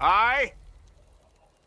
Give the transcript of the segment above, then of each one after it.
I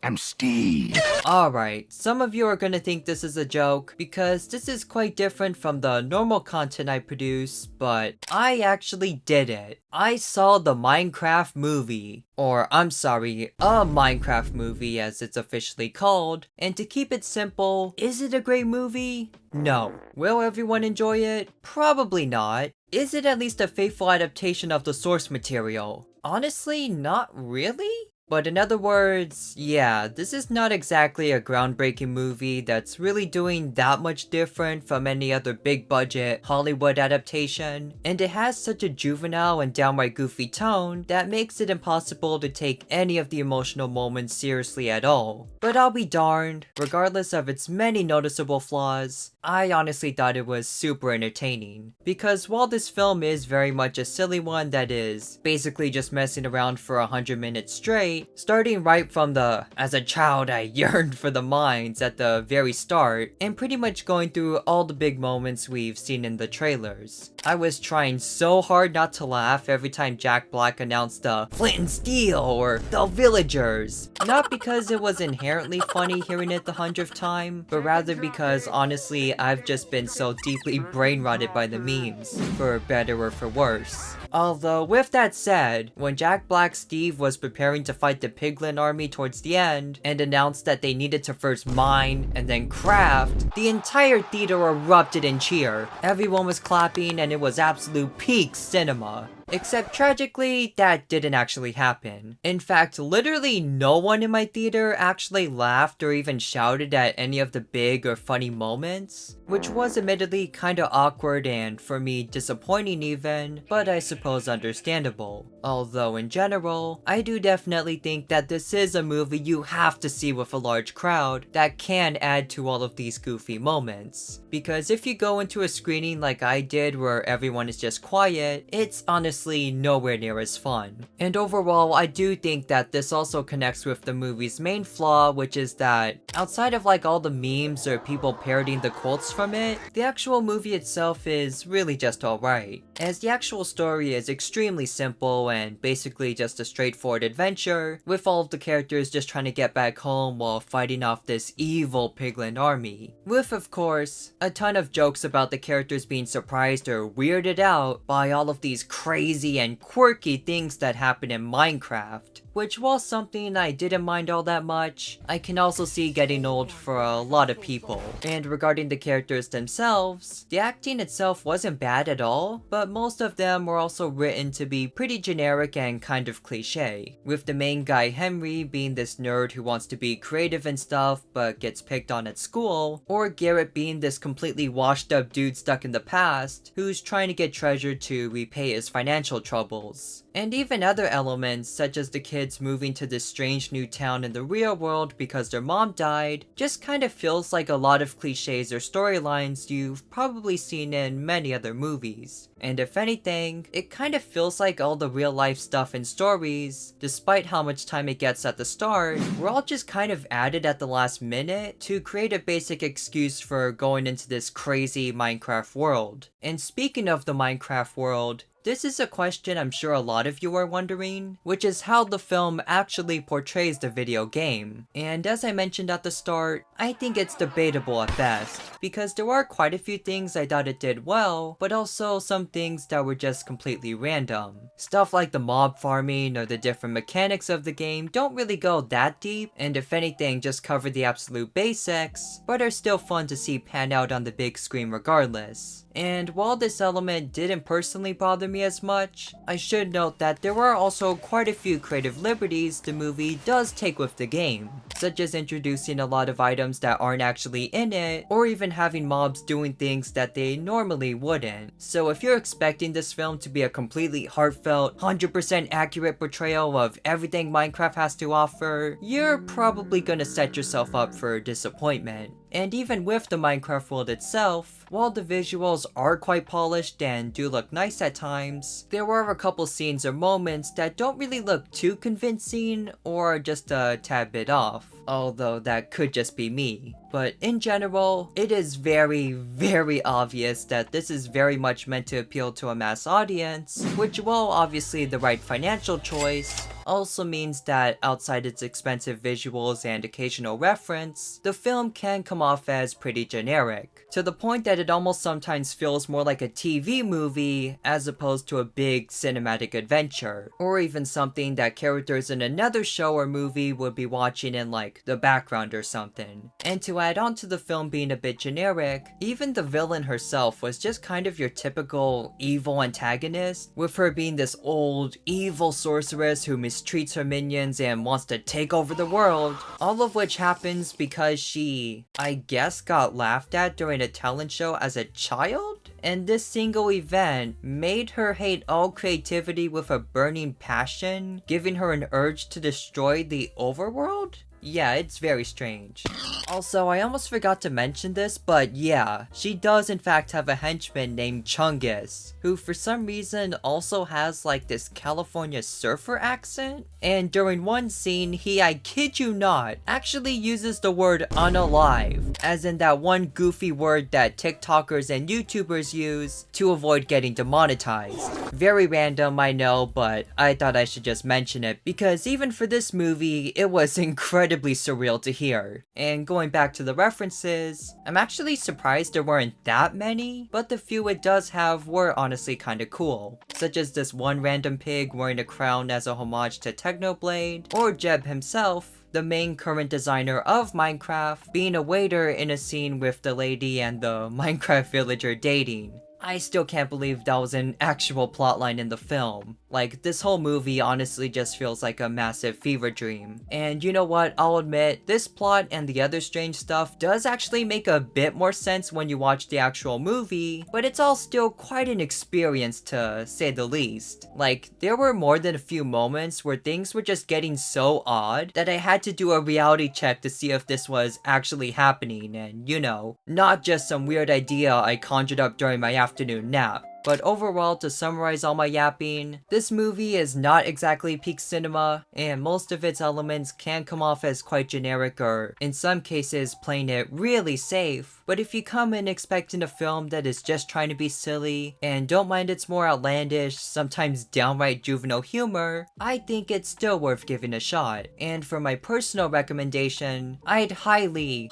am Steve. Alright, some of you are gonna think this is a joke because this is quite different from the normal content I produce, but I actually did it. I saw the Minecraft movie. Or, I'm sorry, a Minecraft movie as it's officially called. And to keep it simple, is it a great movie? No. Will everyone enjoy it? Probably not. Is it at least a faithful adaptation of the source material? Honestly, not really? But in other words, yeah, this is not exactly a groundbreaking movie that's really doing that much different from any other big budget Hollywood adaptation, and it has such a juvenile and downright goofy tone that makes it impossible to take any of the emotional moments seriously at all. But I'll be darned, regardless of its many noticeable flaws, I honestly thought it was super entertaining. Because while this film is very much a silly one that is basically just messing around for 100 minutes straight, starting right from the "as a child I yearned for the mines" at the very start, and pretty much going through all the big moments we've seen in the trailers. I was trying so hard not to laugh every time Jack Black announced the "Flint and Steel" or "the Villagers." Not because it was inherently funny hearing it the 100th time, but rather because honestly I've just been so deeply brain-rotted by the memes, for better or for worse. Although, with that said, when Jack Black's Steve was preparing to fight the Piglin army towards the end, and announced that they needed to first mine and then craft, the entire theater erupted in cheer. Everyone was clapping and it was absolute peak cinema. Except tragically, that didn't actually happen. In fact, literally no one in my theater actually laughed or even shouted at any of the big or funny moments, which was admittedly kinda awkward and, for me, disappointing even, but I suppose understandable. Although in general, I do definitely think that this is a movie you have to see with a large crowd that can add to all of these goofy moments. Because if you go into a screening like I did where everyone is just quiet, it's honestly nowhere near as fun. And overall, I do think that this also connects with the movie's main flaw, which is that outside of like all the memes or people parodying the quotes from it, the actual movie itself is really just alright. As the actual story is extremely simple and basically just a straightforward adventure, with all of the characters just trying to get back home while fighting off this evil Piglin army. With, of course, a ton of jokes about the characters being surprised or weirded out by all of these crazy and quirky things that happen in Minecraft, which while something I didn't mind all that much, I can also see getting old for a lot of people. And regarding the characters themselves, the acting itself wasn't bad at all, but most of them were also written to be pretty generic and kind of cliche, with the main guy Henry being this nerd who wants to be creative and stuff but gets picked on at school, or Garrett being this completely washed up dude stuck in the past who's trying to get treasure to repay his financial troubles. And even other elements such as the kids moving to this strange new town in the real world because their mom died just kind of feels like a lot of cliches or storylines you've probably seen in many other movies. And if anything, it kind of feels like all the real life stuff and stories, despite how much time it gets at the start, were all just kind of added at the last minute to create a basic excuse for going into this crazy Minecraft world. And speaking of the Minecraft world, this is a question I'm sure a lot of you are wondering, which is how the film actually portrays the video game. And as I mentioned at the start, I think it's debatable at best, because there are quite a few things I thought it did well, but also some things that were just completely random. Stuff like the mob farming or the different mechanics of the game don't really go that deep, and if anything just cover the absolute basics, but are still fun to see pan out on the big screen regardless. And while this element didn't personally bother me as much, I should note that there are also quite a few creative liberties the movie does take with the game, such as introducing a lot of items that aren't actually in it, or even having mobs doing things that they normally wouldn't. So if you're expecting this film to be a completely heartfelt, 100% accurate portrayal of everything Minecraft has to offer, you're probably gonna set yourself up for disappointment. And even with the Minecraft world itself, while the visuals are quite polished and do look nice at times, there were a couple scenes or moments that don't really look too convincing or just a tad bit off, although that could just be me. But in general, it is very, very obvious that this is very much meant to appeal to a mass audience, which while obviously the right financial choice, also means that outside its expensive visuals and occasional reference, the film can come off as pretty generic, to the point that it almost sometimes feels more like a TV movie as opposed to a big cinematic adventure, or even something that characters in another show or movie would be watching in like the background or something. And to add on to the film being a bit generic, even the villain herself was just kind of your typical evil antagonist, with her being this old, evil sorceress who mistreats her minions and wants to take over the world, all of which happens because she, I guess, got laughed at during a talent show as a child? And this single event made her hate all creativity with a burning passion, giving her an urge to destroy the overworld? Yeah, it's very strange. Also, I almost forgot to mention this, but yeah, she does in fact have a henchman named Chungus, who for some reason also has like this California surfer accent. And during one scene, he, I kid you not, actually uses the word unalive, as in that one goofy word that TikTokers and YouTubers use to avoid getting demonetized. Very random, I know, but I thought I should just mention it, because even for this movie, it was incredibly surreal to hear. And going back to the references, I'm actually surprised there weren't that many, but the few it does have were honestly kinda cool. Such as this one random pig wearing a crown as a homage to Technoblade, or Jeb himself, the main current designer of Minecraft, being a waiter in a scene with the lady and the Minecraft villager dating. I still can't believe that was an actual plotline in the film. Like, this whole movie honestly just feels like a massive fever dream. And you know what, I'll admit, this plot and the other strange stuff does actually make a bit more sense when you watch the actual movie, but it's all still quite an experience to say the least. Like, there were more than a few moments where things were just getting so odd that I had to do a reality check to see if this was actually happening, and you know, not just some weird idea I conjured up during my afternoon nap. But overall, to summarize all my yapping, this movie is not exactly peak cinema, and most of its elements can come off as quite generic or, in some cases, playing it really safe. But if you come in expecting a film that is just trying to be silly, and don't mind its more outlandish, sometimes downright juvenile humor, I think it's still worth giving a shot. And for my personal recommendation, I'd highly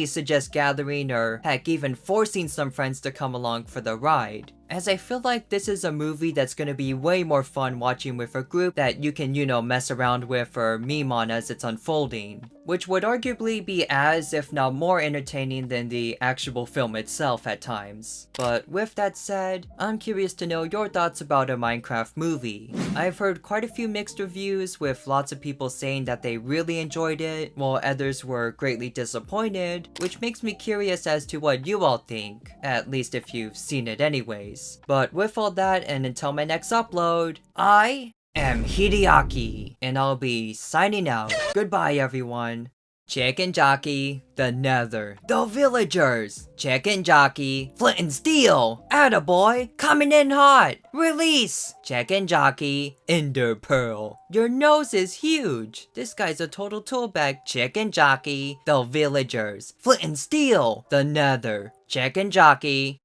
suggest gathering or heck even forcing some friends to come along for the ride, as I feel like this is a movie that's gonna be way more fun watching with a group that you can, you know, mess around with or meme on as it's unfolding, which would arguably be as, if not more entertaining than the actual film itself at times. But with that said, I'm curious to know your thoughts about a Minecraft movie. I've heard quite a few mixed reviews, with lots of people saying that they really enjoyed it, while others were greatly disappointed, which makes me curious as to what you all think, at least if you've seen it anyways. But with all that, and until my next upload, I am Hideaki, and I'll be signing out. Goodbye, everyone. Chicken Jockey, the Nether, the Villagers, Chicken Jockey, Flint and Steel, Attaboy, coming in hot, release, Chicken Jockey, Ender Pearl. Your nose is huge. This guy's a total toolbag. Chicken Jockey, the Villagers, Flint and Steel, the Nether, Chicken Jockey,